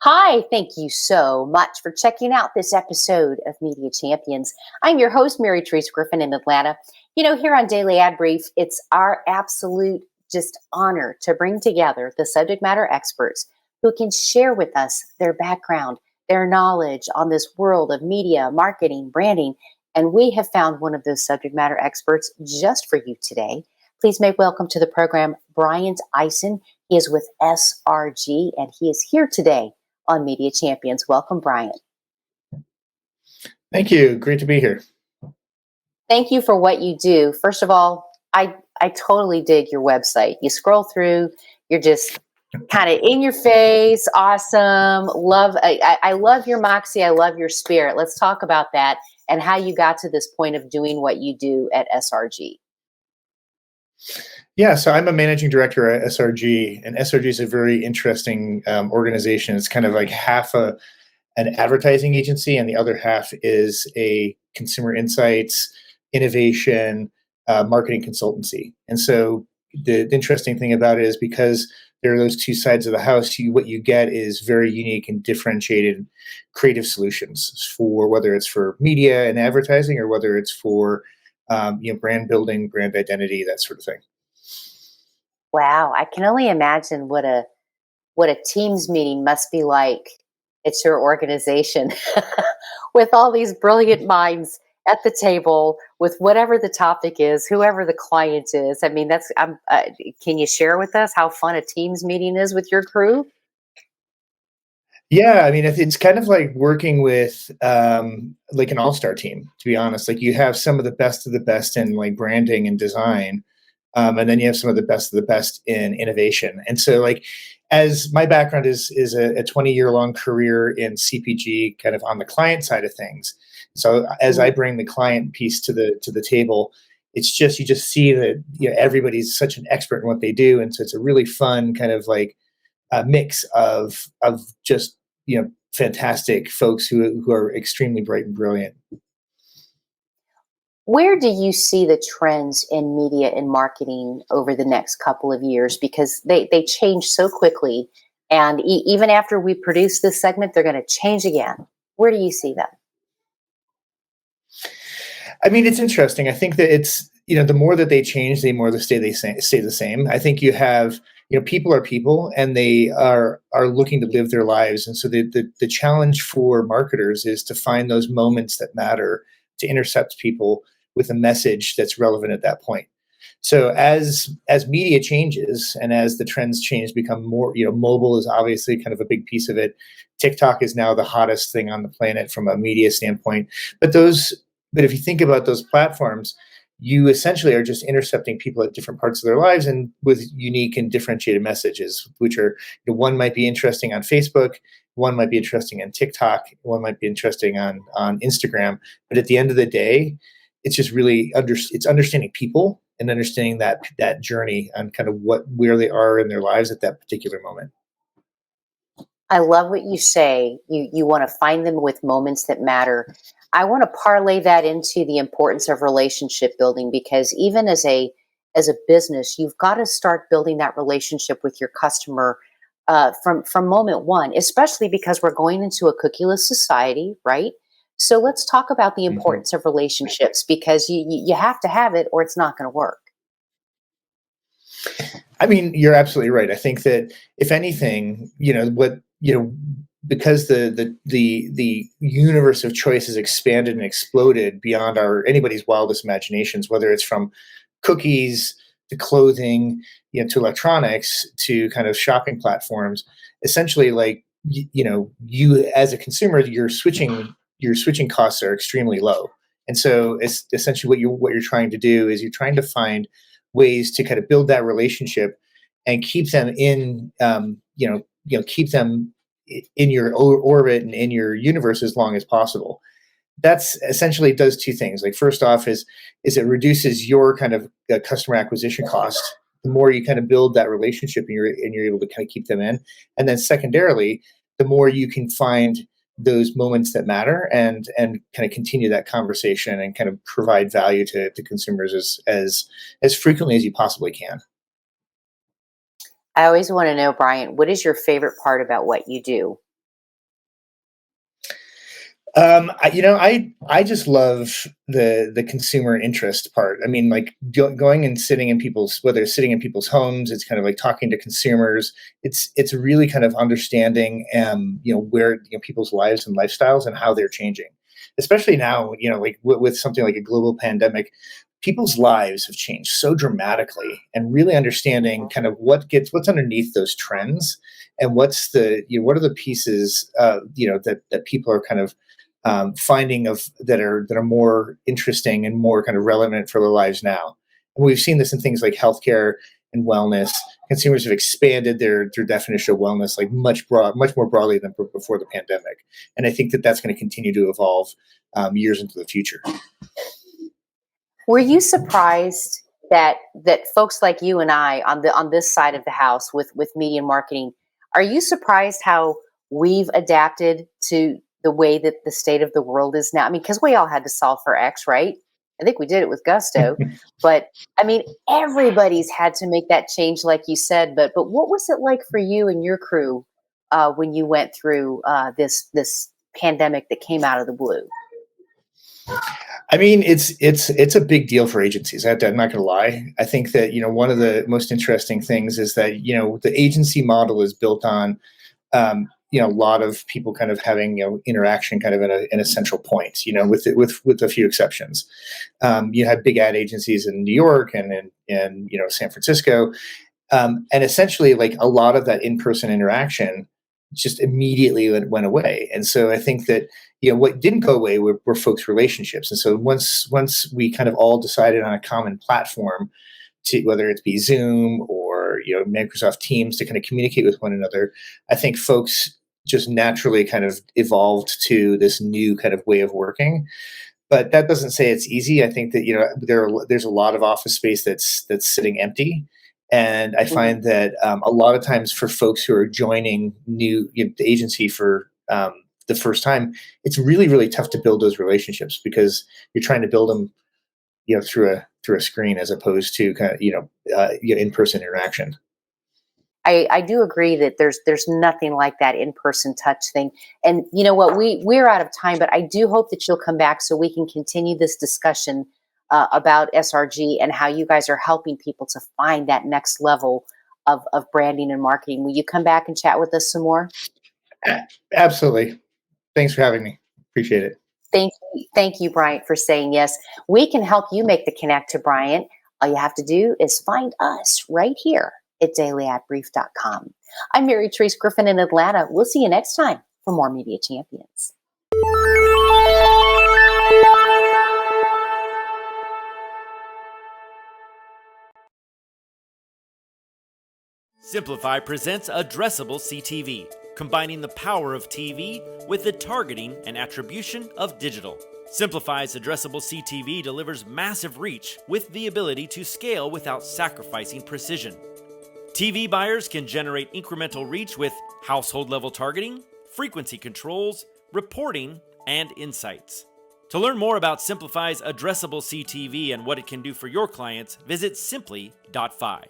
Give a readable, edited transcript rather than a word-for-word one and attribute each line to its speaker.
Speaker 1: Hi, thank you so much for checking out this episode of Media Champions. I'm your host, Mary Therese Griffin in Atlanta. Here on Daily Ad Brief, it's our absolute just honor to bring together the subject matter experts who can share with us their background, their knowledge on this world of media, marketing, branding. And we have found one of those subject matter experts just for you today. Please make welcome to the program Bryant Ison. He is with SRG and he is here today on Media Champions. Welcome, Bryant.
Speaker 2: Thank you. Great to be here.
Speaker 1: Thank you for what you do. First of all, I totally dig your website. You scroll through, you're just kind of in your face, awesome. I love your moxie. I love your spirit. Let's talk about that and how you got to this point of doing what you do at SRG.
Speaker 2: Yeah, so I'm a managing director at SRG, and SRG is a very interesting organization. It's kind of like an advertising agency, and the other half is a consumer insights, innovation, marketing consultancy. And so the interesting thing about it is because there are those two sides of the house, what you get is very unique and differentiated creative solutions for whether it's for media and advertising or whether it's for brand building, brand identity, that sort of thing.
Speaker 1: Wow, I can only imagine what a Teams meeting must be like at your organization with all these brilliant minds at the table with whatever the topic is, whoever the client is. I mean, can you share with us how fun a Teams meeting is with your crew?
Speaker 2: Yeah, I mean, it's kind of like working with like an all-star team, to be honest. Like you have some of the best in like branding and design, and then you have some of the best in innovation. And so, like, as my background is a 20-year long career in CPG, kind of on the client side of things. So as I
Speaker 1: Mhm.
Speaker 2: bring the client piece to the table, it's just you just see that everybody's such an expert in what they do, and so it's a really fun kind of like a mix of just fantastic folks who are extremely bright and brilliant.
Speaker 1: Where do you see the trends in media and marketing over the next couple of years? Because they change so quickly. And even after we produce this segment, they're going to change again. Where do you see them?
Speaker 2: I mean, it's interesting. I think that it's the more that they change, the more stay the same. I think you have people are people, and they are looking to live their lives, and so the challenge for marketers is to find those moments that matter to intercept people with a message that's relevant at that point. So as media changes and as the trends change, become more, mobile is obviously kind of a big piece of it. TikTok is now the hottest thing on the planet from a media standpoint. But those, but if you think about those platforms, you essentially are just intercepting people at different parts of their lives and with unique and differentiated messages, which are one might be interesting on Facebook, one might be interesting on TikTok, one might be interesting on Instagram. But at the end of the day, it's just really it's understanding people and understanding that journey and kind of where they are in their lives at that particular moment.
Speaker 1: I love what you say. You want to find them with moments that matter. I want to parlay that into the importance of relationship building because even as a business, you've got to start building that relationship with your customer from moment one, especially because we're going into a cookieless society, right? So let's talk about the
Speaker 2: Mhm.
Speaker 1: importance of relationships because you have to have it or it's not going to work.
Speaker 2: I mean, you're absolutely right. I think that if anything, because the universe of choice has expanded and exploded beyond our anybody's wildest imaginations, whether it's from cookies to clothing, to electronics to kind of shopping platforms. Essentially, like you as a consumer, your switching costs are extremely low, and so it's essentially what you're trying to do is you're trying to find ways to kind of build that relationship and keep them keep them in your orbit and in your universe as long as possible. That's essentially does two things. Like first off is it reduces your kind of customer acquisition cost. The more you kind of build that relationship and you're able to kind of keep them in, and then secondarily, the more you can find those moments that matter and kind of continue that conversation and kind of provide value to consumers as frequently as you possibly can.
Speaker 1: I always want to know, Brian, what is your favorite part about what you do?
Speaker 2: I just love the consumer interest part. I mean, like going and sitting in people's, whether it's sitting in people's homes, it's kind of like talking to consumers. It's really kind of understanding, where people's lives and lifestyles and how they're changing, especially now. Like with something like a global pandemic, people's lives have changed so dramatically, and really understanding kind of what's underneath those trends, and what are the pieces, that people are kind of finding of that are more interesting and more kind of relevant for their lives now. And we've seen this in things like healthcare and wellness. Consumers have expanded their definition of wellness like much more broadly than before the pandemic. And I think that that's going to continue to evolve years into the future.
Speaker 1: Were you surprised that folks like you and I on this side of the house with media and marketing, are you surprised how we've adapted to the way that the state of the world is now? I mean, because we all had to solve for X, right? I think we did it with gusto, but I mean, everybody's had to make that change, like you said. But what was it like for you and your crew when you went through this pandemic that came out of the blue?
Speaker 2: I mean, it's a big deal for agencies. I'm not going to lie. I think that one of the most interesting things is that the agency model is built on a lot of people kind of having interaction kind of in a central point. With a few exceptions. You have big ad agencies in New York and in San Francisco, and essentially like a lot of that in-person interaction just immediately went away. And so I think that what didn't go away were folks' relationships. And so once we kind of all decided on a common platform, to whether it be Zoom or Microsoft Teams, to kind of communicate with one another, I think folks just naturally kind of evolved to this new kind of way of working. But that doesn't say it's easy. I think that there's a lot of office space that's sitting empty, and I
Speaker 1: Mhm.
Speaker 2: find that a lot of times for folks who are joining the agency for the first time, it's really really tough to build those relationships because you're trying to build them through a screen as opposed to kind of in person interaction.
Speaker 1: I do agree that there's nothing like that in person touch thing. And you know what, we're out of time, but I do hope that you'll come back so we can continue this discussion about SRG and how you guys are helping people to find that next level of branding and marketing. Will you come back and chat with us some more?
Speaker 2: Absolutely. Thanks for having me. Appreciate it.
Speaker 1: Thank you, Bryant, for saying yes. We can help you make the connect to Bryant. All you have to do is find us right here at dailyadbrief.com. I'm Mary Therese Griffin in Atlanta. We'll see you next time for more Media Champions.
Speaker 3: Simplify presents Addressable CTV, combining the power of TV with the targeting and attribution of digital. Simplify's Addressable CTV delivers massive reach with the ability to scale without sacrificing precision. TV buyers can generate incremental reach with household-level targeting, frequency controls, reporting, and insights. To learn more about Simplify's Addressable CTV and what it can do for your clients, visit simply.fi.